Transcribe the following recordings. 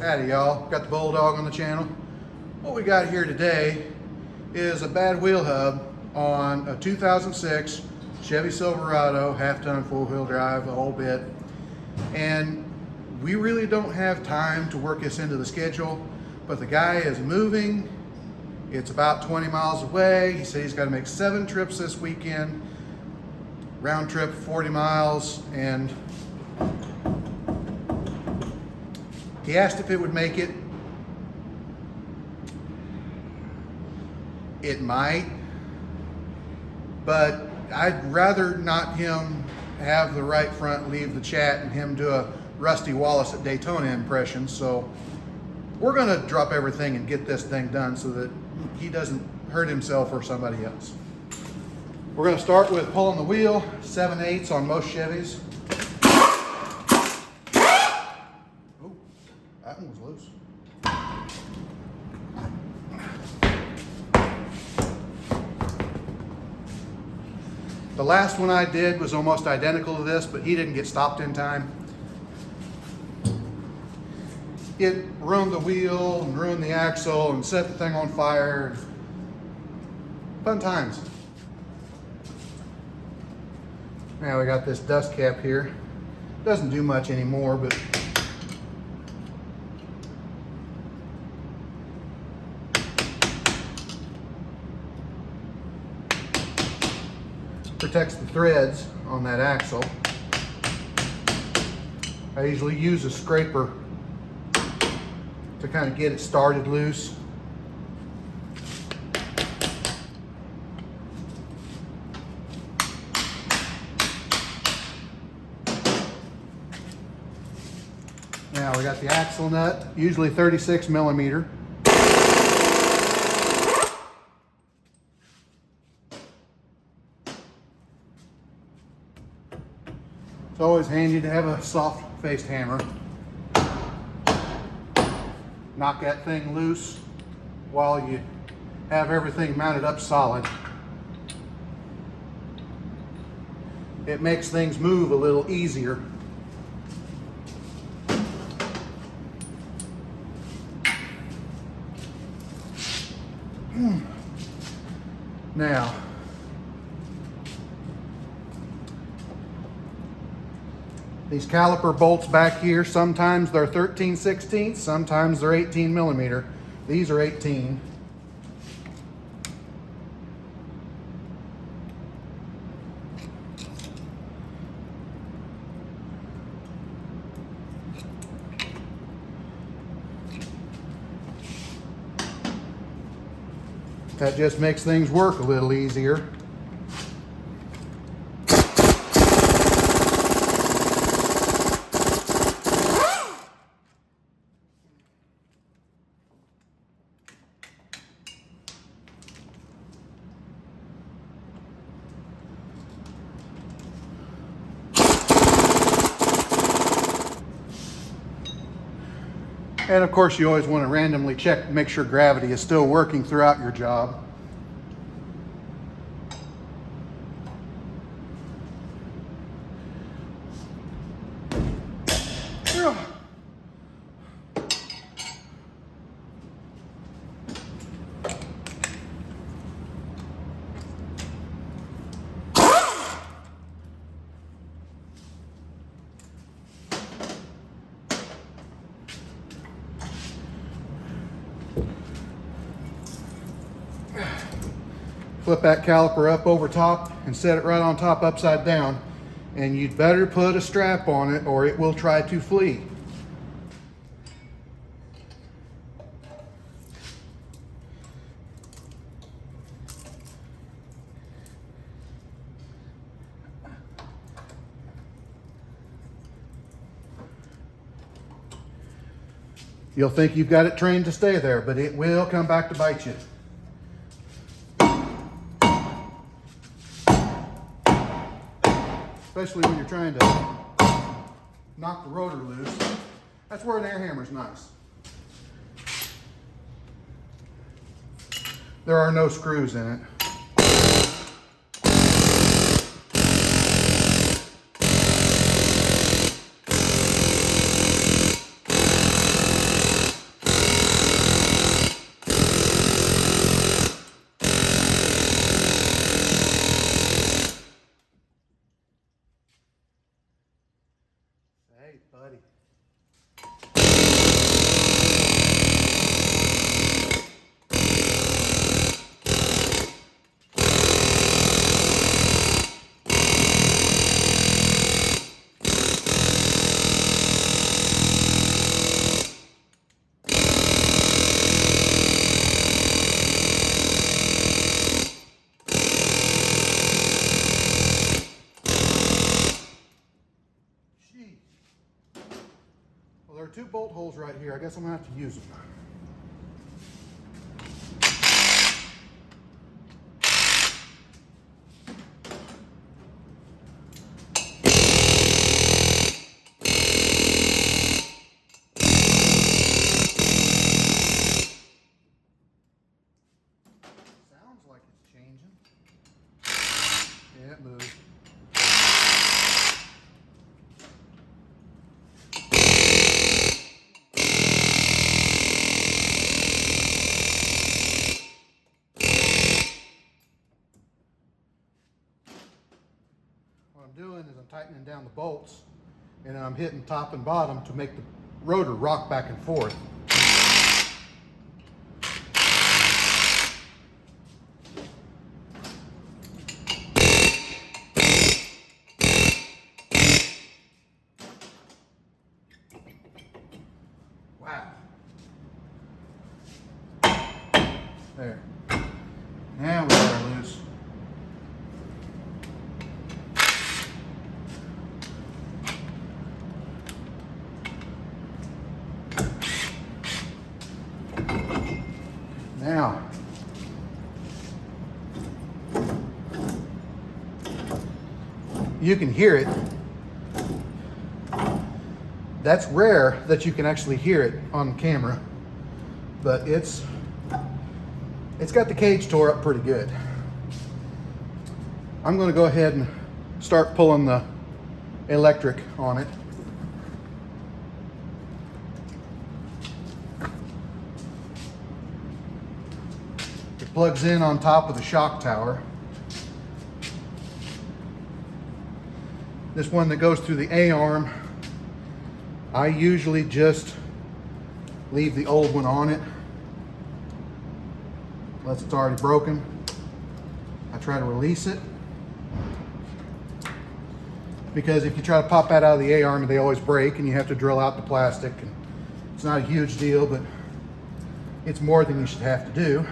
Howdy y'all, got the Bulldog on the channel. What we got here today is a bad wheel hub on a 2006 Chevy Silverado, half-ton, four-wheel drive, the whole bit. And we really don't have time to work this into the schedule, but the guy is moving. It's about 20 miles away. He said he's got to make 7 trips this weekend, round trip 40 miles, and he asked if it would make it. It might, but I'd rather not him have the right front leave the chat and him do a Rusty Wallace at Daytona impression. So we're gonna drop everything and get this thing done so that he doesn't hurt himself or somebody else. We're gonna start with pulling the wheel, 7/8 on most Chevys. That one was loose. The last one I did was almost identical to this, but he didn't get stopped in time. It ruined the wheel and ruined the axle and set the thing on fire. Fun times. Now we got this dust cap here. Doesn't do much anymore, but protects the threads on that axle. I usually use a scraper to kind of get it started loose. Now we got the axle nut, usually 36 millimeter. It's always handy to have a soft-faced hammer. Knock that thing loose while you have everything mounted up solid. It makes things move a little easier. Now, these caliper bolts back here, sometimes they're 13/16, sometimes they're 18 millimeter. These are 18. That just makes things work a little easier. And of course, you always want to randomly check, make sure gravity is still working throughout your job. Flip that caliper up over top and set it right on top upside down. And you'd better put a strap on it or it will try to flee. You'll think you've got it trained to stay there, but it will come back to bite you. Especially when you're trying to knock the rotor loose. That's where an air hammer's nice. There are no screws in it. buddy. Well, there are 2 bolt holes right here. I guess I'm gonna have to use them. Sounds like it's changing. Yeah, it moved. What I'm doing is I'm tightening down the bolts, and then I'm hitting top and bottom to make the rotor rock back and forth. Wow. There. Now we got her loose. Now, you can hear it. That's rare that you can actually hear it on camera, but it's got the cage tore up pretty good. I'm going to go ahead and start pulling the electric on it. It plugs in on top of the shock tower. This one that goes through the A-arm, I usually just leave the old one on it unless it's already broken. I try to release it because if you try to pop that out of the A-arm, they always break and you have to drill out the plastic. And it's not a huge deal, but it's more than you should have to do.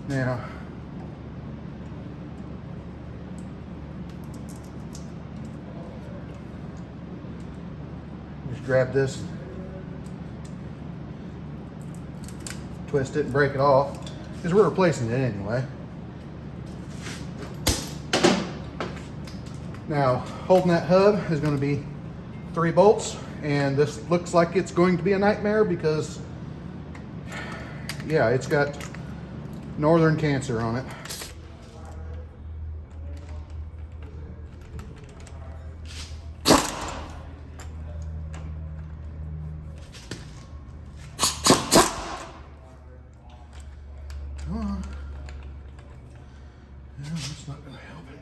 Now, just grab this, twist it and break it off, because we're replacing it anyway. Now, holding that hub is going to be 3 bolts, and this looks like it's going to be a nightmare because, yeah, it's got northern cancer on it. Come on. No, that's not going to help it.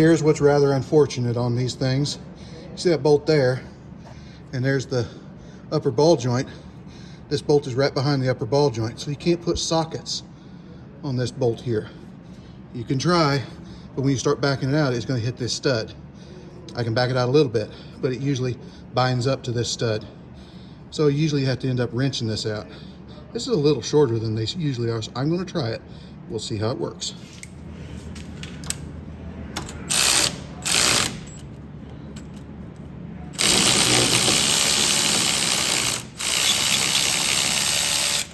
Here's what's rather unfortunate on these things. You see that bolt there, and there's the upper ball joint. This bolt is right behind the upper ball joint, so you can't put sockets on this bolt here. You can try, but when you start backing it out, it's going to hit this stud. I can back it out a little bit, but it usually binds up to this stud. So you usually have to end up wrenching this out. This is a little shorter than they usually are, so I'm going to try it. We'll see how it works.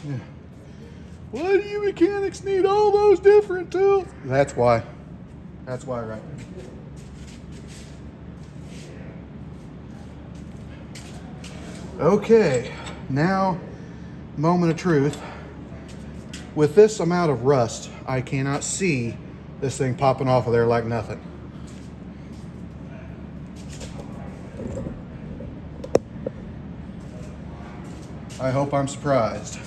Yeah. Why do you mechanics need all those different tools? That's why. That's why, right? Okay, now, moment of truth. With this amount of rust, I cannot see this thing popping off of there like nothing. I hope I'm surprised.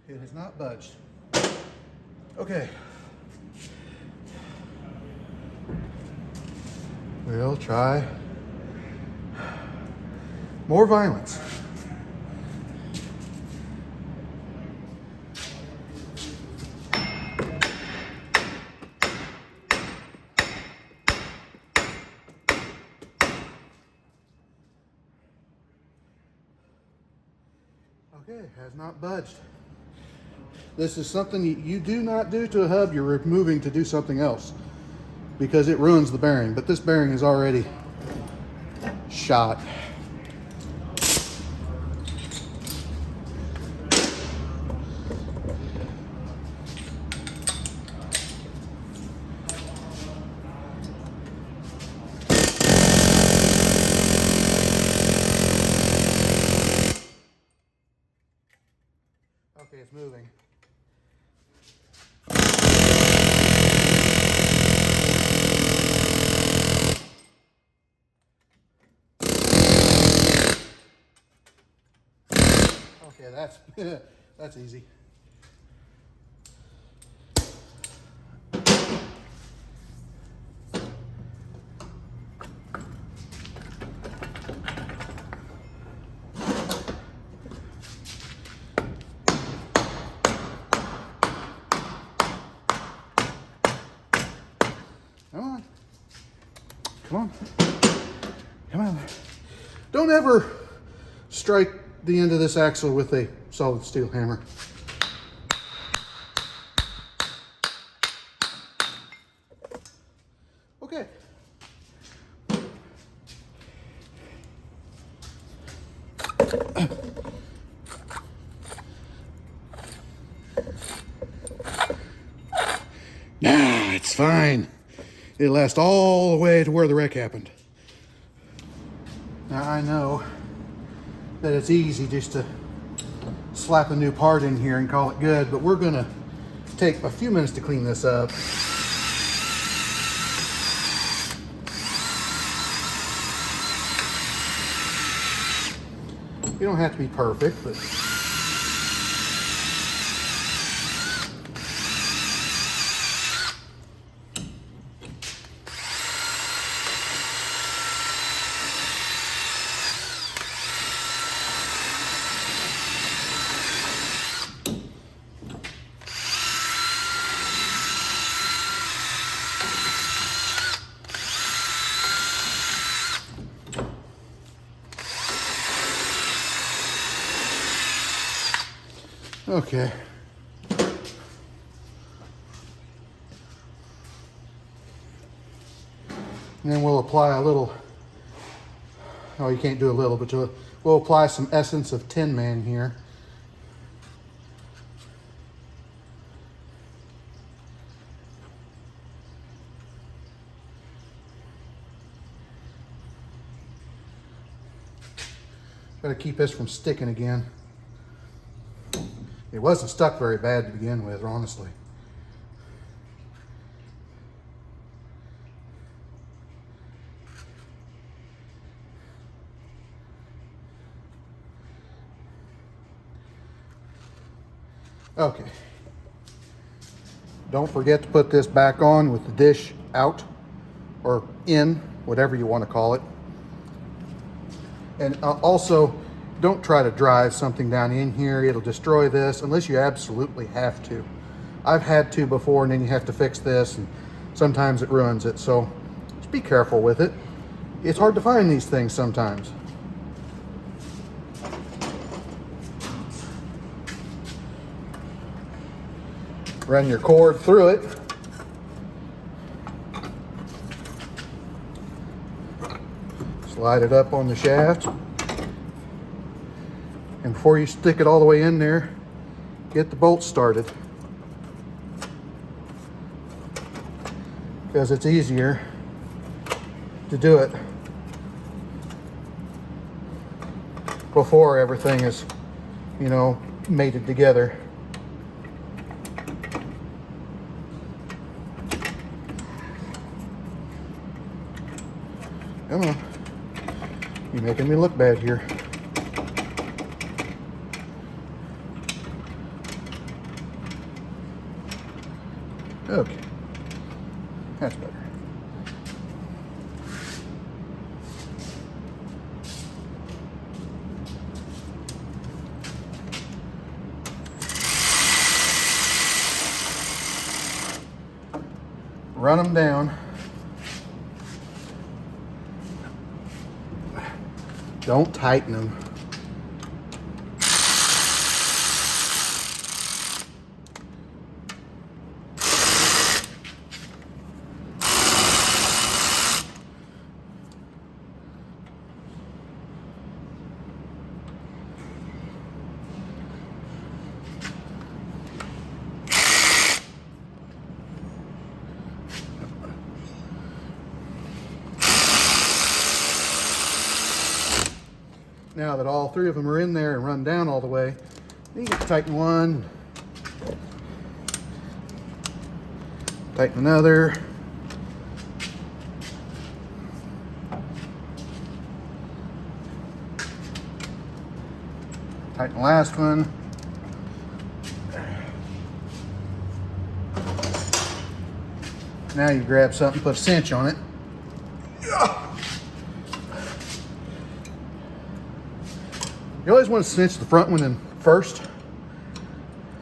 It has not budged. Okay. We'll try more violence. Okay, has not budged. This is something you do not do to a hub you're removing to do something else, because it ruins the bearing. But this bearing is already shot. Okay, it's moving. Okay, that's easy. Come on. Come on. Come on. Don't ever strike the end of this axle with a solid steel hammer. Okay. Nah, it's fine. It'll last all the way to where the wreck happened. Now I know that it's easy just to slap a new part in here and call it good, but we're gonna take a few minutes to clean this up. You don't have to be perfect, but okay. And then we'll apply a little, oh, you can't do a little, but we'll apply some essence of Tin Man here. Gotta keep this from sticking again. It wasn't stuck very bad to begin with, honestly. Okay. Don't forget to put this back on with the dish out or in, whatever you want to call it. And also, don't try to drive something down in here. It'll destroy this unless you absolutely have to. I've had to before, and then you have to fix this, and sometimes it ruins it. So just be careful with it. It's hard to find these things sometimes. Run your cord through it. Slide it up on the shaft. And before you stick it all the way in there, get the bolt started. Because it's easier to do it before everything is, you know, mated together. Come on. You're making me look bad here. Okay. That's better. Run them down. Don't tighten them. Now that all three of them are in there and run down all the way, you can tighten one, tighten another, tighten the last one. Now you grab something, put a cinch on it. You always want to cinch the front one in first.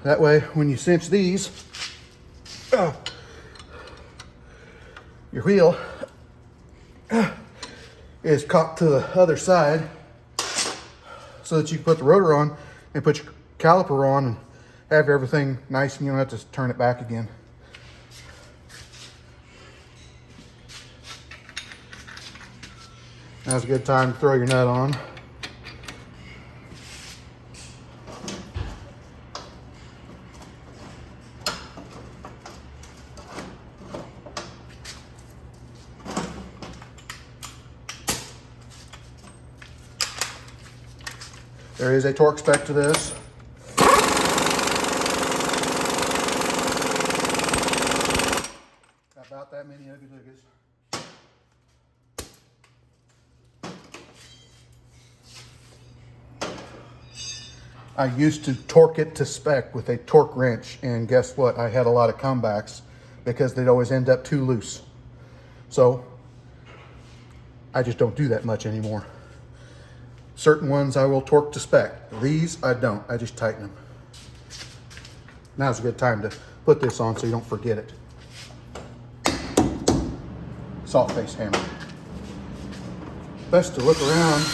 That way, when you cinch these, your wheel is cocked to the other side so that you can put the rotor on and put your caliper on and have everything nice and you don't have to turn it back again. Now's a good time to throw your nut on. There is a torque spec to this. About that many ugly lookers. I used to torque it to spec with a torque wrench, and guess what? I had a lot of comebacks because they'd always end up too loose. So I just don't do that much anymore. Certain ones I will torque to spec. These I don't. I just tighten them. Now's a good time to put this on so you don't forget it. Salt face hammer. Best to look around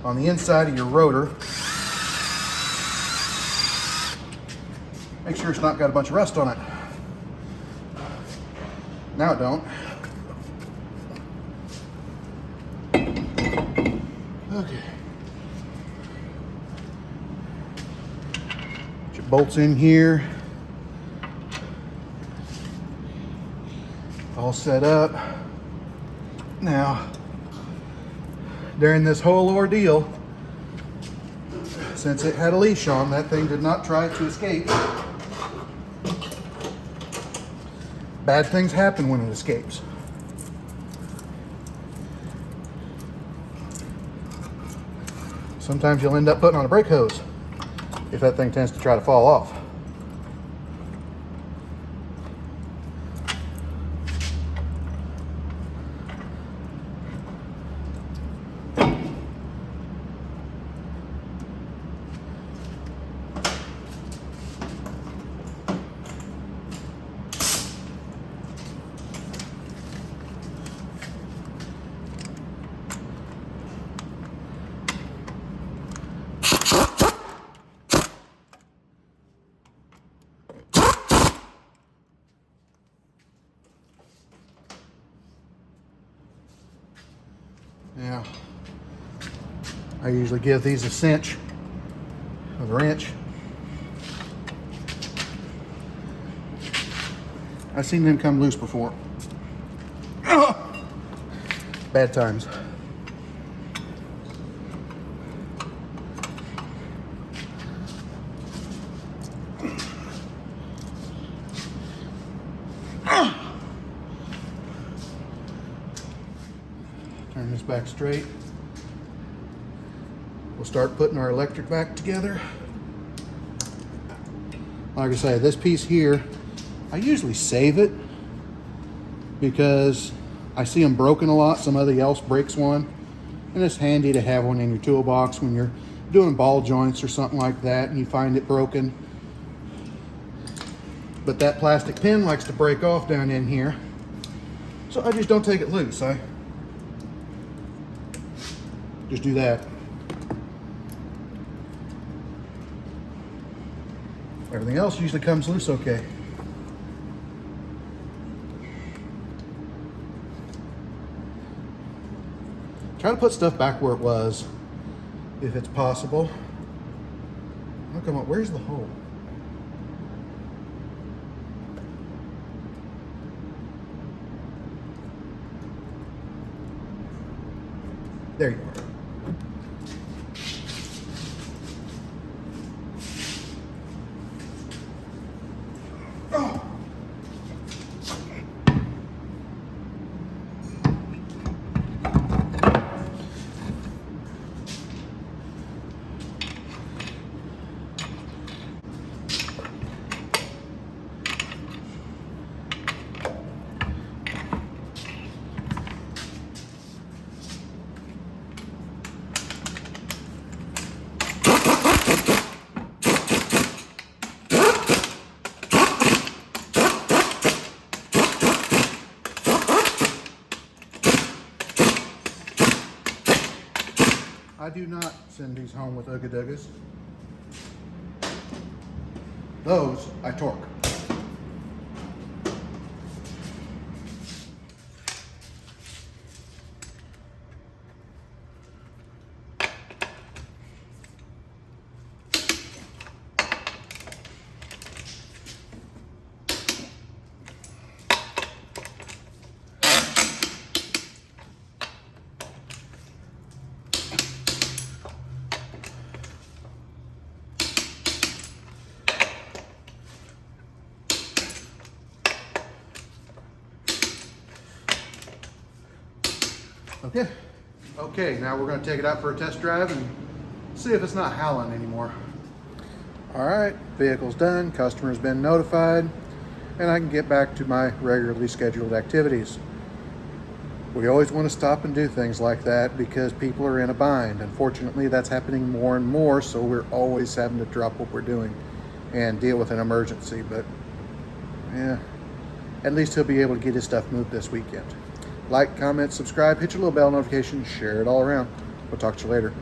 on the inside of your rotor. Make sure it's not got a bunch of rust on it. Now it don't. Okay. Put your bolts in here. All set up. Now, during this whole ordeal, since it had a leash on, that thing did not try to escape. Bad things happen when it escapes. Sometimes you'll end up putting on a brake hose if that thing tends to try to fall off. Now, I usually give these a cinch with a wrench. I've seen them come loose before. Bad times. Turn this back straight. We'll start putting our electric back together. Like I say, this piece here, I usually save it because I see them broken a lot. Somebody else breaks one, and it's handy to have one in your toolbox when you're doing ball joints or something like that and you find it broken. But that plastic pin likes to break off down in here, so I just don't take it loose. I just do that. Everything else usually comes loose okay. Try to put stuff back where it was, if it's possible. Oh, come on, where's the hole? There you are. I do not send these home with Ooga-Doogas. Those I torque. Okay, now we're going to take it out for a test drive and see if it's not howling anymore. All right, vehicle's done, customer's been notified, and I can get back to my regularly scheduled activities. We always want to stop and do things like that because people are in a bind. Unfortunately, that's happening more and more, so we're always having to drop what we're doing and deal with an emergency. But yeah, at least he'll be able to get his stuff moved this weekend. Like, comment, subscribe, hit your little bell notification, share it all around. We'll talk to you later.